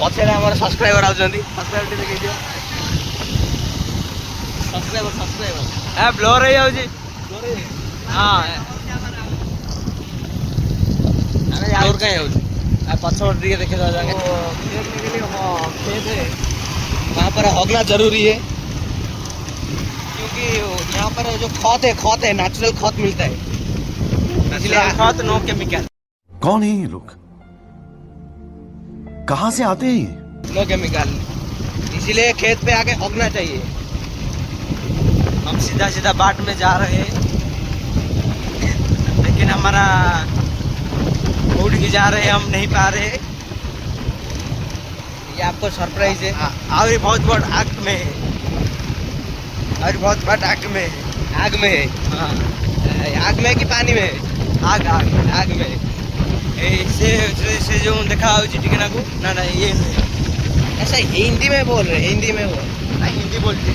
पछे हमर subscriber आउछंती subscriber टे देखै दियो सब्सक्राइबर ए ब्लर हे जाउची हां अरे यार कहीं हो आ पछोड़ दिए देखे जा जाएंगे खेत के लिए हां खेत है वहां पर होगना जरूरी है क्योंकि यहाँ पर जो खत है नेचुरल खत मिलता है इसलिए खत नो केमिकल। कौन है ये लोग, कहां से आते हैं ये? नो केमिकल, इसीलिए खेत पे आके होगना चाहिए। हम सीधा सीधा बाट में जा रहे हैं लेकिन हमारा उड़ के जा रहे हैं, हम नहीं पा रहे। ये आपको सरप्राइज है। और बहुत बड़ आग में है, और बहुत बड़ आग में है, आग में है। हाँ आग में कि पानी में है? आग आग आग में से जो देखा हो चिटिकना को ना ना ये ऐसा हिंदी में बोल रहे, हिंदी में बोल ना, हिंदी बोलती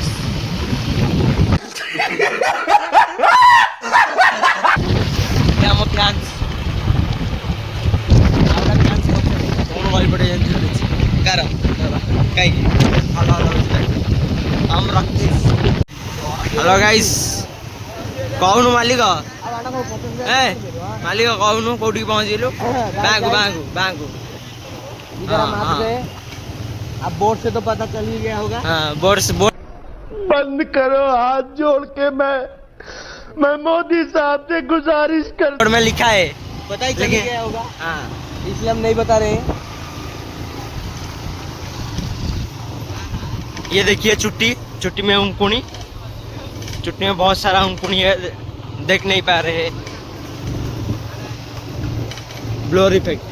क्या हम फ्रांस हेलो गाइस कौन मालिक ए मालिक कौन कौटी पहुंचलु बैंकू बैंकू बैंकू अब बोर्ड से तो पता चल ही गया होगा। हाँ बोर्ड से बोर्ड बंद करो हाथ जोड़ के, मैं मोदी साहब से गुजारिश कर। बोर्ड में लिखा है पता ही चल गया होगा। हाँ इसलिए हम नहीं बता रहे हैं। ये देखिए चुट्टी, चुट्टी में उनकुनी, चुट्टी में बहुत सारा उनकुनी है, देख नहीं पा रहे। ब्लोर इफेक्ट।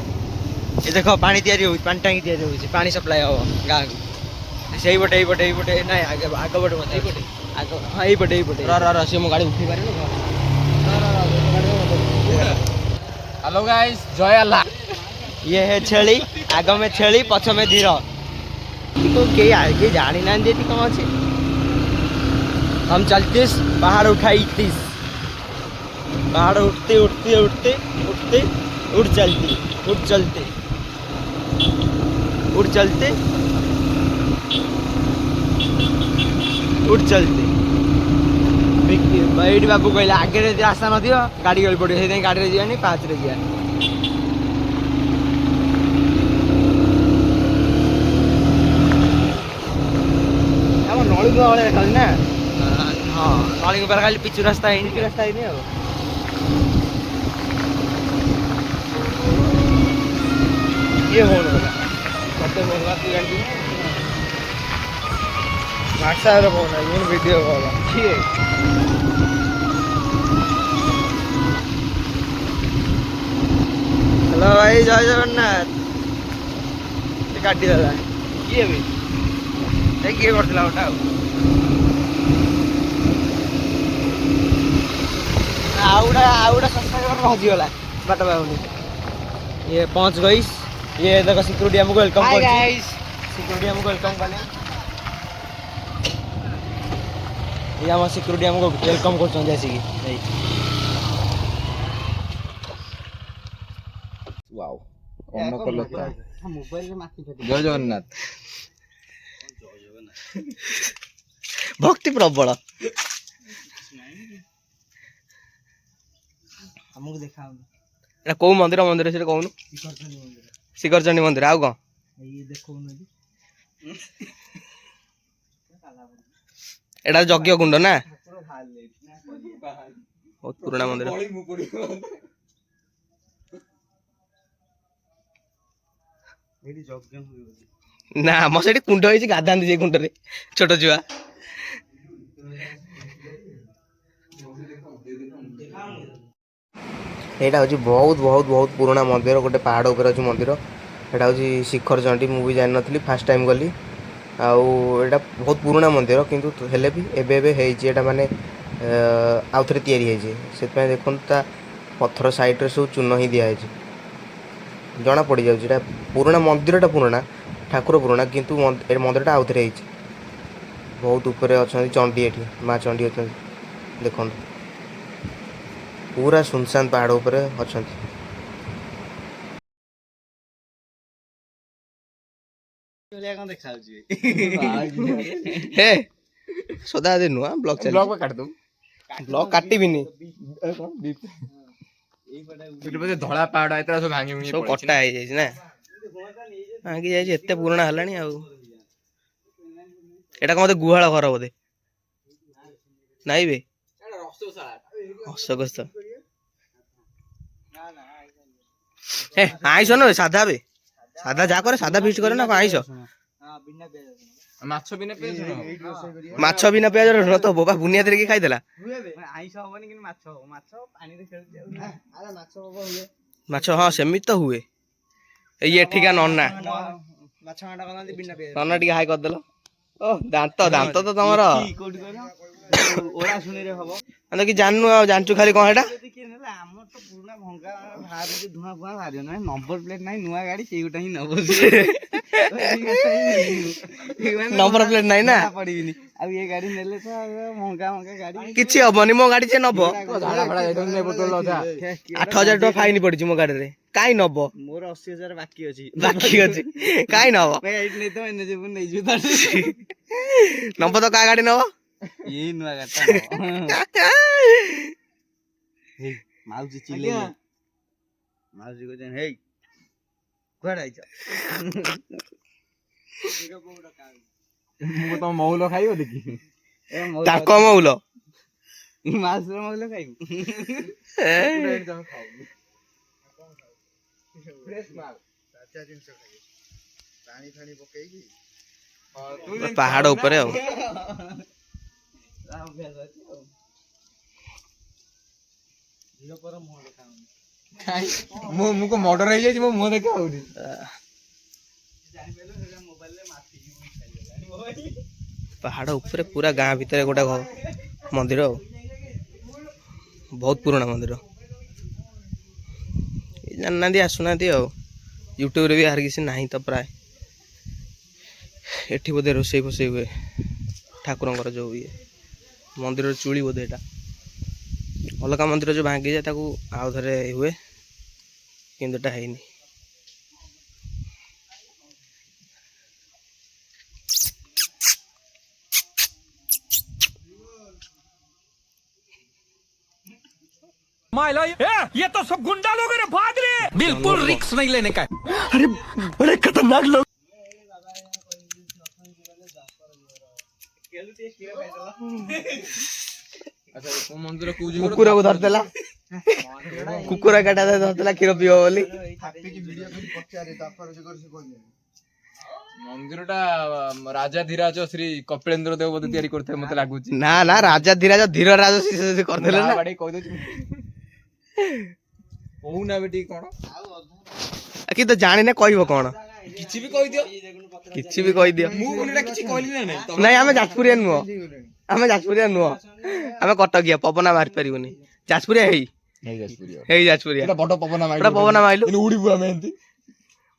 ये देखो पानी तैयारी हुई, पानी टांगी तैयारी हुई, पानी सप्लाई हो गाँव को सही बटे नहीं आगे आगे बटे मत बटे आगे हाँ यही बटे रा से मो गाड़ी उठी पारे ना। हेलो गाइस जय अल्लाह। ये है छेली, आग में छेली पछ में धीर तो के आगे जानी ना देती कौन अच्छे। हम चलतीस पहाड़ उठाई 30 पहाड़ उठते उठते उठते उठते उठ चलते उठ चलते उठ चलते उठ चलते बैठ बाबू कहले आगे रास्ता न दियो गाड़ी गली पड़ो से गाड़ी जानी 5 रे जा। नली वाले खाली ना हाँ नली ऊपर खाली पिचु रास्ता है नहीं ये होगा कते होगा तू जानती है व्हाट्सएप रे फोन है ये वीडियो कॉल ठीक है। हेलो भाई जय जगन्नाथ गाड़ी दादा किए भी किए करथिला ओटा आउडा सब्सक्राइबर पहुंची गला बाट बाउनी। ये पहुंच गई। ये देखो सिक्योरिटी हमको वेलकम कर गाइस, सिक्योरिटी हमको वेलकम करले। ये हम सिक्योरिटी हमको वेलकम करछन जैसे कि नहीं वाओ कौन कर लेता मोबाइल रे माथि फेटी जय जगन्नाथ भक्ति प्रबल हमको देखा एटा को मंदिर मंदिर से कहूनु शिखरचंडी मंदिर आउ कौन ये देखो एटा यज्ञ कुंड ना बहुत पुराना मंदिर ना मो से कुंड होई गाधांती जे कुंड रे छोट छुआ एटा हूँ बहुत बहुत बहुत पुराना मंदिर गोटे पहाड़ ऊपर अच्छी मंदिर एटा हूँ शिखरचंडी मुझे जान नी फास्ट टाइम गली आउटा बहुत पुराना मंदिर किंतु हेले भी एबे माने आउ थे या देखो पत्थर साइड सब चून ही दिखाई जना पड़ जा पुराना मंदिरटा पुराना ठाकुर पुराना किंतु मंदिरटा आउ थे बहुत ऊपर अच्छा चंडी ये माँ चंडी अच्छा देखो पूरा सुनसान पहाड़ ऊपर अच्छा। ହେ ସଦା ଆଜି ନୂଆ ବ୍ଲଗ ଚାଲିଛି। ବ୍ଲଗ କାଟି ଦବୁ। ବ୍ଲଗ କାଟିବିନି, ଧଳା ପାହାଡ ଏତରା ସବୁ ଭାଙ୍ଗି ସବୁ କଟା ହେଇଯାଇଛି ନା, ଭାଙ୍ଗି ଯାଇଛି, ଏତେ ପୁରୁଣା ହେଲାଣି ଆଉ। ଏଟା କଣ ବୋଧେ ଗୁହାଳ ଘର ବୋଧେ? ନାଇଁ ବେ ଅଶୋକ। ହେ ଆଇଁଷ ନୁହେଁ ସାଧା ବେ, ସାଧା ଯାହା କରେ ସାଧା ଫିଷ୍ଟ କରେ ନା କଣ ଆଇଁଷ? ମାଛ ବିନା ପିଆଜ ମାଛ ବିନା ପିଆଜ ରସୁଣ ତ ବୋବା ବୁନିଆଦିରେ କିଏ ଖାଇଦେଲା? ଆଇଁଷ ହବନି କିନ୍ତୁ ମାଛ ହବ, ମାଛ ପାଣିରେ ଖେଳୁଛି ଆଉ। ମାଛ ହଁ ସେମିତି ତ ହୁଏ। ଏଇ ଏଠିକା ନନା, ମାଛ ହାଣ୍ଡା କରନ୍ତି ବିନା ପିଆଜ। ନନା ଟିକେ ହାଇ କରିଦେଲ। ଓ ଦାନ୍ତ ଦାନ୍ତ ତ ତମର କୋଉଠି କହିଲ ଓଳା ଶୁଣିରେ ହବ। ଆମେ କି ଜାଣିନୁ ଆଉ, ଜାଣିଛୁ ଖାଲି କଣ ହେଟା? ଆମର ତ ପୁରୁଣା ଭଙ୍ଗା ବାହାରୁଛି, ଧୂଆଁ ଫୁଆଁ ବାହାରିବ ନାହିଁ, ନମ୍ବର ପ୍ଲେଟ ନାହିଁ, ନୂଆ ଗାଡି ସେଇଗୋଟା ହିଁ ନବ। ନମ୍ବର ପ୍ଲେଟ ନାହିଁ ନା, ପଡିବିନି ଆଉ ଏ ଗାଡି ନେଲେ ତ ଭଙ୍ଗା ଭଙ୍ଗା ଗାଡି କିଛି ହବନି। ମୋ ଗାଡି ସେ ନବ। ଝାଡା ଫାଡା ଯାଇଥାନ୍ତି ବୋତଲ ଅଧା। 8,000 ଟଙ୍କା ଫାଇନ ପଡିଛି ମୋ ଗାଡିରେ, କାଇଁ ନବ? ମୋର 80,000 ବାକି ଅଛି। ବାକି ଅଛି କାଇଁ ନବ? ଏଇଠି ନେଇଥିବ ନେଇଯିବ ନବ ତ କାହା ଗାଡି ନବ? ଏଇ ନୂଆ ଗାଡିଟା ମାଉସୀ ଚିଲେଇ, ମାଉସୀ କହୁଛନ୍ତି ହେଇ କୁଆଡେ ଆଇଛ? ମୁଁ ତମ ମହୁଲ ଖାଇବ ଦେଖି ତାଙ୍କ ମଉଲ ମାଉସୀର ମଉଲ ଖାଇବୁ? ପାହାଡ ଉପରେ ଆଉ। ମୁଁ କଣ ମର୍ଡର ହେଇଯାଇଛି, ମୋ ମୁହଁ ଦେଖା ହଉନି। ପାହାଡ ଉପରେ ପୁରା ଗାଁ ଭିତରେ ଗୋଟେ ମନ୍ଦିର ଆଉ, ବହୁତ ପୁରୁଣା ମନ୍ଦିର। ଜାଣିନାହାନ୍ତି, ଆସୁନାହାନ୍ତି ଆଉ। ୟୁଟ୍ୟୁବରେ ବି ଆହାର କିଛି ନାହିଁ ତ ପ୍ରାୟ। ଏଠି ବୋଧେ ରୋଷେଇ ଫୋଷେଇ ହୁଏ ଠାକୁରଙ୍କର, ଯୋଉ ଇଏ ମନ୍ଦିରର ଚୁଳି ବୋଧେ ଏଟା। ଅଲଗା ମନ୍ଦିର ଯୋଉ ଭାଙ୍ଗିଯାଏ ତାକୁ ଆଉ ଥରେ ହୁଏ, କିନ୍ତୁ ଏଟା ହେଇନି। ये तो सब गुंडा लोग हैं रे, भाग रे। बिल्कुल रिक्स नहीं लेने का। बड़े खतरनाक लोग। କୁକୁରକୁ ଧରିଦେଲା, କୁକୁର କାଟା ଧରିଦେଲା କ୍ଷୀର ପିଇବ ବୋଲି। ମନ୍ଦିରଟା ରାଜା ଧୀରାଜ ଶ୍ରୀ କପିଳେନ୍ଦ୍ର ଦେବ ବୋଧେ ତିଆରି କରିଥାଏ ମତେ ଲାଗୁଛି। ନା ନା, ରାଜା ଧୀରାଜ ଧୀର ରାଜ କରିଦେଲେ ନା। କହୁନା ବେ ଟିକେ କଣ, କି ତ ଜାଣିନେ କହିବ କଣ? କିଛି ବି କହିଦିଅ, କିଛି ବି କହିଦିଅ। ମୁଁ କିଛି କହିଲି ନା ନାଇଁ? ନାଇଁ ଆମେ ଯାଜପୁରିଆ ନୁହଁ, ଆମେ ଯାଜପୁରିଆ ନୁହଁ, ଆମେ କଟକିଆ। ପବନା ମାରି ପାରିବୁନି। ଯାଜପୁରିଆ ହେଇ ଯାଜପୁରିଆ ବଡ ପବନ ପବନା ମାଇଲୁ ଉଡିବୁ ଆମେ ଏମିତି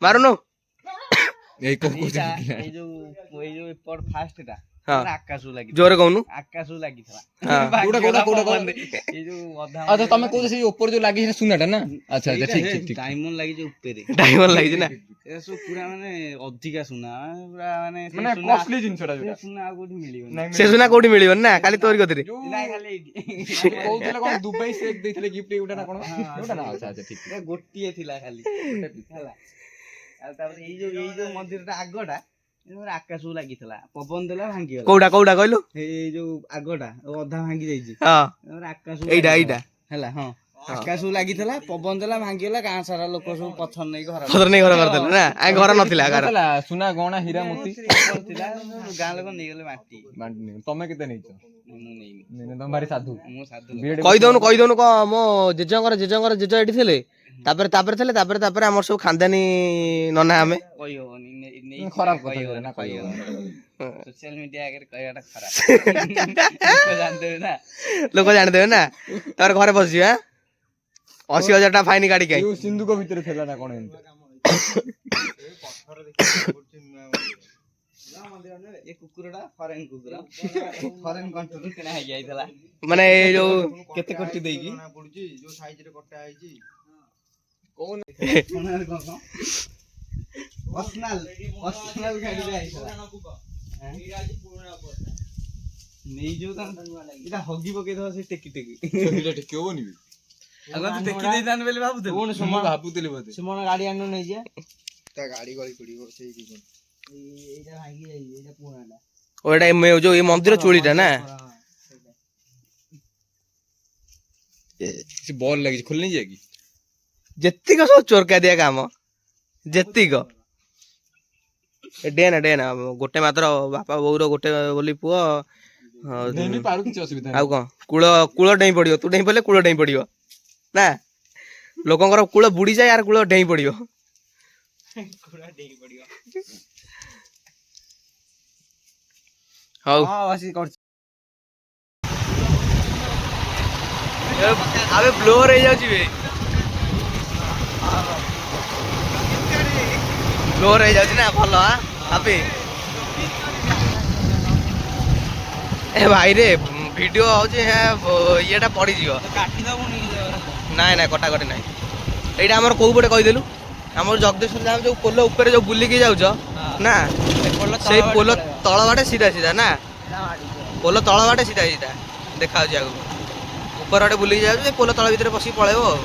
ମାରୁନୁ। ଏଇ ଏଇ ଯୋଉ ଏପଟ ଫାଷ୍ଟଟା ଆକାଶକୁ ଲାଗି, ଜୋରେ କହୁନୁ। ଆକାଶକୁ ଲାଗିଥିଲା। ଏଇ ଯୋଉ ଅଧା ଆଚ୍ଛା ତମେ କହୁଛ ସେଇ ଉପରେ ଯୋଉ ଲାଗିଛି ସୁନାଟା ନା? ଆଚ୍ଛା ଆଚ୍ଛା ଠିକ ଠିକ। ଡାଇମଣ୍ଡ ଲାଗିଛି ଉପରେ, ଡାଇମଣ୍ଡ ଲାଗିଛି ନା? ଏ ସବୁ ପୁରା ମାନେ ଅଧିକା ସୁନା, ପୁରା ମାନେ କଷ୍ଟଲି ଜିନିଷଟା ଯୋଉଟା। ସୁନା ଆଉ କୋଉଠି ମିଳିବନି। ସେ ସୁନା କୋଉଠି ମିଳିବନି ନା, ଖାଲି ତୋରି କତିରେ। ନାଇଁ ଖାଲି ଏଇଠି କହୁଥିଲେ କଣ ଦୁବାଇ ସେକ୍ ଦେଇଥିଲେ ଗିଫ୍ଟ ଏଇଟା ନା କଣ? ଏଇଟା ନା? ଆଚ୍ଛା ଆଚ୍ଛା ଠିକ। ଗୋଟିଏ ଥିଲା ଖାଲି ହେଲା। ଆଉ ତାପରେ ଏଇ ଯୋଉ ମନ୍ଦିରଟା ଆଗଟା ଆକାଶକୁ ଲାଗିଥିଲା, ପବନ ଦେଲା ଭାଙ୍ଗିଗଲା। କୋଉଟା କୋଉଟା କହିଲୁ? ଏଇ ଯୋଉ ଆଗଟା ଅଧା ଭାଙ୍ଗି ଯାଇଛି। ହଁ ଆକାଶକୁ ଏଇଟା ଏଇଟା ହେଲା, ହଁ ଆକାଶକୁ ଲାଗିଥିଲା, ପବନ ଦେଲା ଭାଙ୍ଗିଗଲା। ଗାଁ ସାରା ଲୋକ ସବୁ ପଥର ନେଇ ଘର କରିଦେଲେ ନା? ଘର ନଥିଲା ସୁନା ଗହଣା ହୀରା ମୋତି ଥିଲା, ଗାଁ ଲୋକ ନେଇଗଲେ ମାଟି। ତମେ କେତେ ନେଇଛ? ମୁଁ ନେଇନି, ତମେ ଭାରି ସାଧୁ। ମୁଁ ସାଧୁ। କହିଦଉନୁ କଣ? ମୋ ଜେଜେଙ୍କର ଜେଜ ଏଠି ଥିଲେ, ତାପରେ ଥିଲେ, ତାପରେ ଆମର ସବୁ ଖାନଦାନୀ ନନା ଆମେ। କହିହବନି, ଖରାପ କହିହବନି ନା କହିହବନି। ସୋସିଆଲ ମିଡିଆ ଆଗରେ କହିବାଟା ଖରାପ। ଜାଣିଦେବେ ନା, ଲୋକ ଜାଣିଦେବେ ନା। ତାପରେ ଘରେ ବସିଯିବା, 80,000 ଟଙ୍କା ଫାଇନ କାଢିକି। ସିନ୍ଧୁକ ଭିତରେ ଥିଲା ନା କଣ ଏମିତି? ଏ କୁକୁରଟା ଫରେନ୍ କୁକୁର, ଫରେନ୍ କଣ୍ଟ୍ରିରୁ କିଣା ହେଇକି ଆଇଥିଲା। ମାନେ ଏଇ ଯୋଉ କେତେ କୋଟି ଦେଇକି ଯୋଉ ସାଇଜରେ କଟା ହେଇଛି। ପର୍ସନାଲ ଗାଡିରେ ଆଇଥିଲା ନେଇଯିବୁ ଏଇଟା ହଗି ପକେଇଦବ ସେ ଟେକି ଟେକିବନି ବି ଆଗ ତୁ ଟେକି ଦେଇଥାନ୍ତି ବୋଲି ଭାବୁଥିଲି ମୁଁ ଭାବୁଥିଲି ବୋଧେ ସୁମନ ଗାଡି ଆଣୁ ନେଇଯିବା ତା ଗାଡି ଗଳି ପଡିବ ସେଇ ଜୀବନ ଏଇଟା ଭାଙ୍ଗି ଯାଇଛି ଏଇଟା ପୁରୁଣାଟା ଓ ଏଟା ଯୋଉ ଏ ମନ୍ଦିର ଚୁଳିଟା ନା ସେ ବଲ୍ ଲାଗିଛି ଖୋଲି ନେଇଯିବା କି ଯେତିକ ସବୁ ଚୋରକା ଦିଆ କାମ ଯେତିକ ଡେନା ଗୋଟେ ମାତ୍ର ବାପା ବୋଉର ଗୋଟେ ବୋଲି ପୁଅ ପାରୁ କିଛି ଅସୁବିଧା ଆଉ କଣ କୂଳ ଡେଇଁ ପଡିବ ତୁ ଡେଇଁ ପଡିଲେ କୂଳ ଡେଇଁ ପଡିବ ନା ଲୋକଙ୍କର କୂଳ ବୁଡିଯାଏ ଆର କୂଳ ଡେଇଁ ପଡିବ ହଉ ଆବେ ବ୍ଲୋର ହେଇଯାଉଛି ବେ ବ୍ଲୋର ହେଇଯାଉଛି ନା ଭଲ ହାପି ଏ ଭାଇରେ ଭିଡିଓ ହଉଛି ଇଏଟା ପଡିଯିବ ନାଇଁ କଟାକଟି ନାଇଁ ଏଇଟା ଆମର କୋଉ ପଟେ କହିଦେଲୁ ଆମର ଜଗଦେଶ୍ୱର ଧାମ ଯୋଉ ପୋଲ ଉପରେ ଯୋଉ ବୁଲିକି ଯାଉଛ ନା ସେଇ ପୋଲ ତଳ ବାଟେ ସିଧା ନା ପୋଲ ତଳ ବାଟେ ସିଧା ଦେଖାଯାଉଛି ଆଗକୁ ଉପର ବାଟେ ବୁଲିକି ଯାଉଛୁ ସେ ପୋଲ ତଳ ଭିତରେ ପଶିକି ପଳେଇବ ଆଉ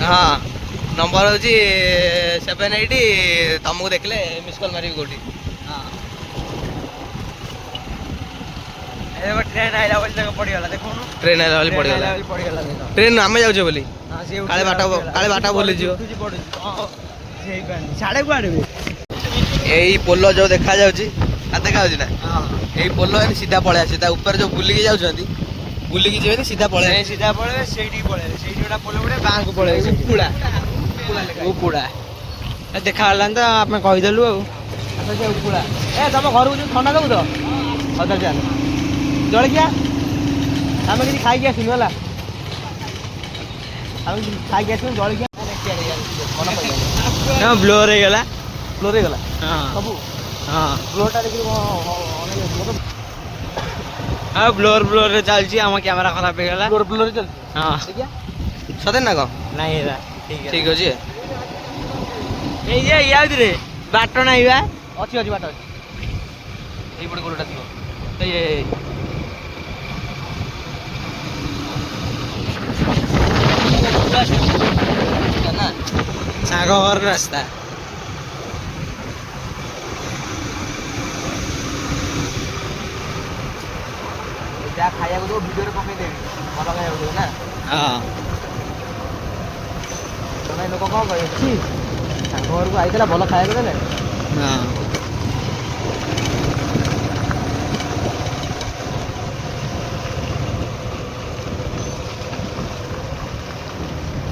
ହଁ ନମ୍ବର ହଉଛି 78 ତମକୁ ଦେଖିଲେ ମିସ୍ କଲ୍ ମାରିବି କୋଉଠି ଟ୍ରେନ୍ ଆଇଲା ବୋଲି ପଡିଗଲା ଦେଖୁନୁ ଟ୍ରେନ୍ ଆଇଲା ବୋଲି ପଡିଗଲା ଟ୍ରେନ୍ ଆମେ ଯାଉଛେ ବୋଲି କାଳେ ବାଟ ଭୁଲିଯିବ ଏଇ ପୋଲ ଯୋଉ ଦେଖାଯାଉଛି ଦେଖାଯାଉଛି ନା ଏଇ ପୋଲ ସିଧା ପଳେଇ ଆସିବ ତା ଉପରେ ଯୋଉ ବୁଲିକି ଯାଉଛନ୍ତି ବୁଲିକି ଯିବେନି ସିଧା ପଳେଇବେ ସେଇଠିକି ପଳେଇବେ ସେଇଠି ଗୋଟେ ପୋଲ ଗୋଟେ ବାଁକୁ ପଳେଇବେ ଉପୁଡା ଦେଖାଗଲାନି ତ ଆମେ କହିଦେଲୁ ଆଉ ଉପୁଡା ତମ ଘରକୁ ଯୋଉ ଥଣ୍ଡା ଦବୁ ତ ଅଧା ଚାଲ ଜଳଖିଆ ଆମେ କିଛି ଖାଇକି ଆସିନୁ ହେଲା ଆମେ କିଛି ଖାଇକି ଆସିନୁ ଜଳଖିଆ ବ୍ଲୋର ହେଇଗଲା ସବୁ ବ୍ଲୋରଟା ଦେଖିଲୁ ହଁ ବ୍ଲୋରରେ ଚାଲିଛି ଆମ କ୍ୟାମେରା ଖରାପ ହେଇଗଲା ବ୍ଲୋରରେ ଚାଲିଛି ହଁ ସତେ ନା କଣ ନାଇଁ ଏରା ଠିକ ଅଛି ଏଇ ଯେ ଇଆଉଥିରେ ବାଟ ନାହିଁ ବା ଅଛି ବାଟ ଅଛି ଏଇପଟେ ଗୋଲଟା ଥିବ ସାଙ୍ଗ ଘର ରାସ୍ତା ଯାହା ଖାଇବାକୁ ଦେବ ଭିଡ଼ିଓରେ ପକେଇଦେବି ଭଲ ଖାଇବାକୁ ଦେବ ନା ତମେ ଲୋକ କଣ କହିବେ ସାଙ୍ଗ ଘରକୁ ଆଇଥିଲା ଭଲ ଖାଇବାକୁ ଦେଲେ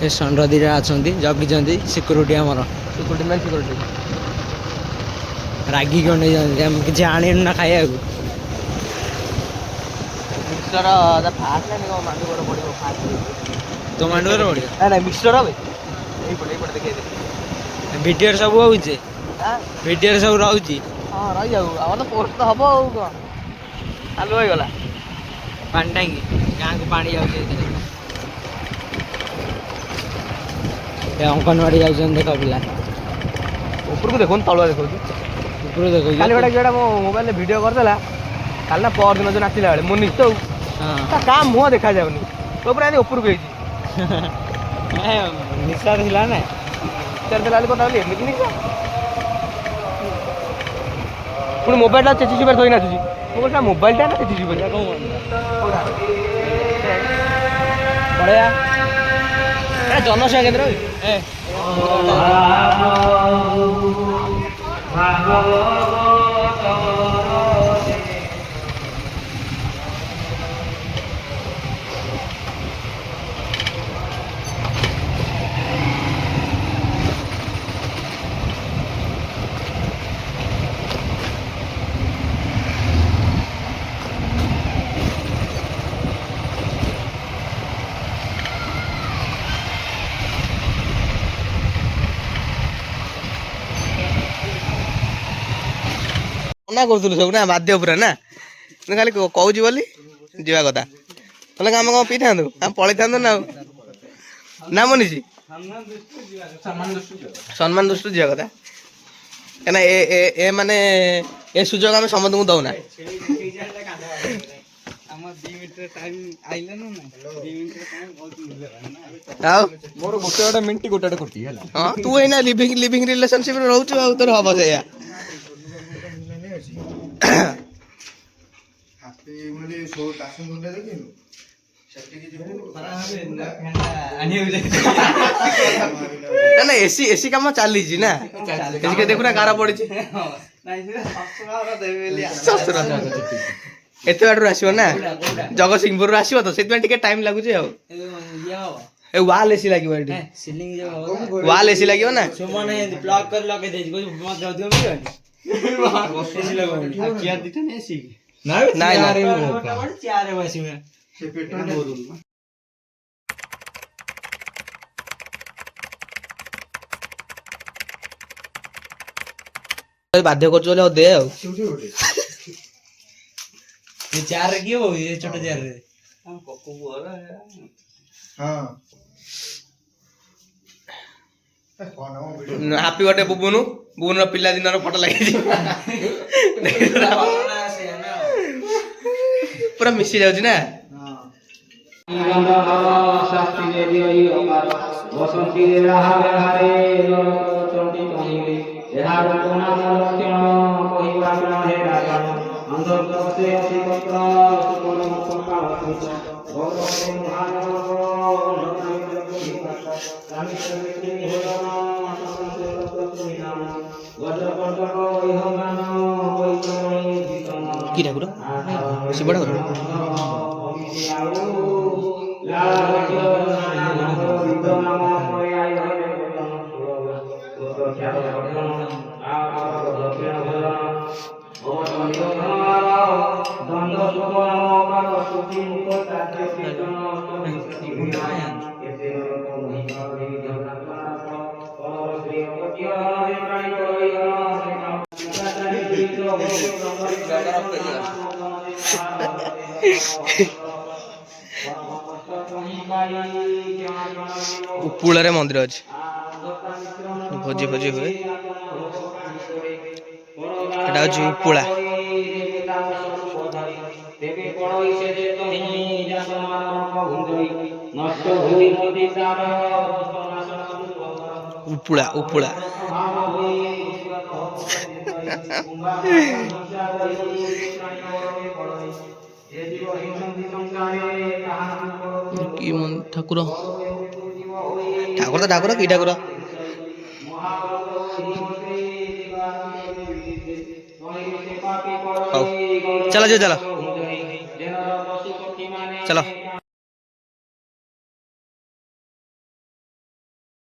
ଏ ଷଣ୍ଢ ଦିଟା ଅଛନ୍ତି ଜଗିଛନ୍ତି ସିକ୍ୟୁରିଟି ଆମର ସିକ୍ୟୁରିଟି ରାଗିକି ଅନେଇଛନ୍ତି ଆମେ କିଛି ଆଣିନୁ ନା ଖାଇବାକୁ ମିକ୍ସଚର ଫାଷ୍ଟ ମାଣ୍ଡୁଘର ପଡ଼ିବ ଫାଷ୍ଟ ତୋ ମାଣ୍ଡୁଘର ପଡ଼ିବ ନାଇଁ ମିକ୍ସଚର হবে ଏଇପଟେ ଦେଖେଇଦେ ଭିଡ଼ିଓରେ ସବୁ ହଉଛି ଭିଡ଼ିଓରେ ସବୁ ରହୁଛି ହଁ ରହିଯାଉ ଆମର ତ ପୋଷ୍ଟ ତ ହବ ଆଉ କଣ ଚାଲୁ ହେଇଗଲା ପାଣି ଟାଙ୍କି ଗାଁକୁ ପାଣି ଯାଉଛି ଏଇଥିରେ ଅଙ୍ଗନବାଡ଼ି ଯାଉଛନ୍ତି ଦେଖ ପିଲା ଉପରକୁ ଦେଖୁନି ତଳୁଆ ଦେଖାଉଛି ଉପରକୁ ଦେଖ କାଲି ଗୋଟେ ଝିଅଟା ମୋ ମୋବାଇଲରେ ଭିଡ଼ିଓ କରିଦେଲା କାଲି ନା ପରଦିନ ଯୋଉ ନାଚିଲା ବେଳେ ମୁଁ ନିଶ୍ଚୟ ତା କାହା ମୁହଁ ଦେଖାଯାଉନି ତ ପୁରା ଏମିତି ଉପରକୁ ହେଇଛି ନିଶା ଥିଲା ନା ଚାରି ଦେଲା କଥା ବୋଲି ଏମିତି ନିଶା ପୁଣି ମୋବାଇଲଟା ଚେଚି ଚିପାରେ ଧୋଇ ନାଚୁଛି ମୁଁ କହିଲି ମୋବାଇଲଟା ନା ଚେଚି ଚିପାରେ ପଳେଇବା ଜନସେବା କେନ୍ଦ୍ର ମନା କରୁଥିଲୁ ସବୁ ନା ବାଧ୍ୟ ପୁରା ନା ଖାଲି କହୁଛି ବୋଲି ଯିବା କଥା ହେଲେ ଆମେ କଣ ପିଇଥାନ୍ତୁ ଆମେ ପଳେଇଥାନ୍ତୁ ନା ଆଉ ନା ମନିଛି ସମ୍ମାନ ଦୃଷ୍ଟିରୁ ଯିବା କଥା କାହିଁକିନା ଏ ମାନେ ଏ ସୁଯୋଗ ଆମେ ସମସ୍ତଙ୍କୁ ଦଉନା। ଆଉ ମୋର ଗୋଟେ ମିନିଟ୍ ଗୋଟେ କରୁଛି ହେଲା। ହଁ ତୁ ଏଇନା ଲିଭିଂ ରିଲେସନସିପରେ ରହୁଛୁ ଆଉ ତୋର ହବ ସେଇଆ। ନା ଏସି କାମ ଚାଲିଛି ନା ଦେଖୁନା ଗାର ପଡିଛି। ଏତେ ବାଟରୁ ଆସିବ ନା ଜଗତସିଂହପୁରରୁ ଆସିବ ତ ସେଥିପାଇଁ ଟିକେ ଟାଇମ ଲାଗୁଛି ଆଉ। ଏ ୱାଲ ଏସି ଲାଗିବ ଏଠି ୱାଲ ଏସି ଲାଗିବ ନା। ବାଧ୍ୟ କରୁଛୁ ବୋଲି ଦେ ଆଉ। ଚାରରେ କିଏ ହଉ ଏ ଛୋଟ ଚାରରେ ହାପି ବର୍ଥଡେ ବୁବୁନର ପିଲାଦିନର ଫଟୋ ଲାଗିଛି ପୁରା ମିଶି ଯାଉଛି ନା। কি ঠাকুর শিব ঠাকুর ଉପୁଳରେ ମନ୍ଦିର ଅଛି ଭୋଜି ହୁଏ। ଏଟା ହଉଛି ଉପୁଳା। ଉପୁଳା କି ଠାକୁର କି ଠାକୁର ହଉ ଚାଲ ଚାଲ।